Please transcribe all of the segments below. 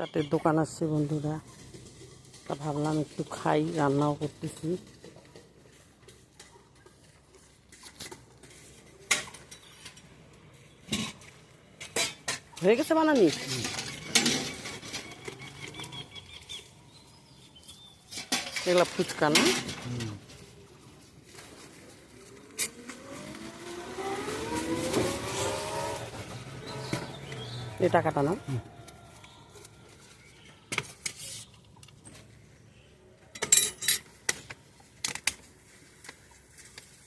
চাটের দোকান আসছে বন্ধুরা, তা ভাবলাম একটু খাই, রান্নাও করতেছি। হয়ে গেছে বানানি? এগুলা ফুচকা না? এই টাকাটা না?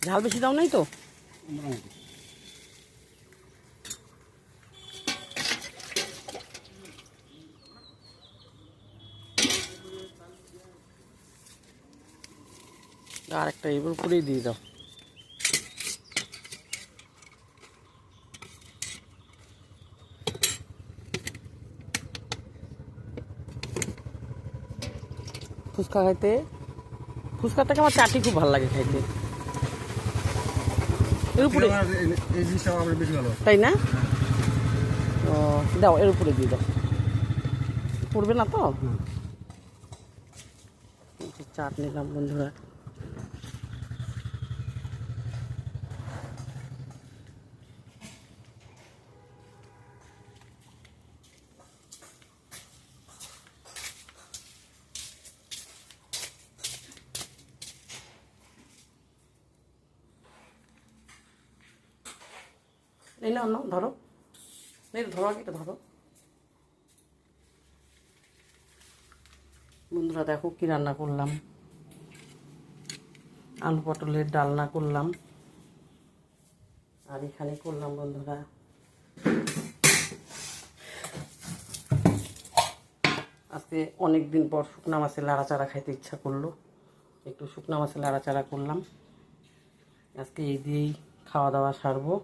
ঝাল বেশি দাও নাই তো? আর একটা এবার উপরেই দিয়ে দাও। ফুচকা খাইতে, ফুচকার থেকে আমার চাটি খুব ভালো লাগে খাইতে। এর উপরে এই জিনিসটা আমার বেশি ভালো, তাই না? ও দাও, এর উপরে দিয়ে দাও, পড়বে না তো? চাট নিলাম বন্ধুরা। এই না অন্য ধরো, এই ধরো, আগে এটা ধরো। বন্ধুরা দেখো কি রান্না করলাম, আলু পটলের ডালনা করলাম, আর এখানে করলাম বন্ধুরা আজকে অনেক দিন পর শুকনা মাছের লাড়াচাড়া খাইতে ইচ্ছা করলো, একটু শুকনা মাছের লাড়াচাড়া করলাম। আজকে এই দিয়েই খাওয়া দাওয়া সারবো।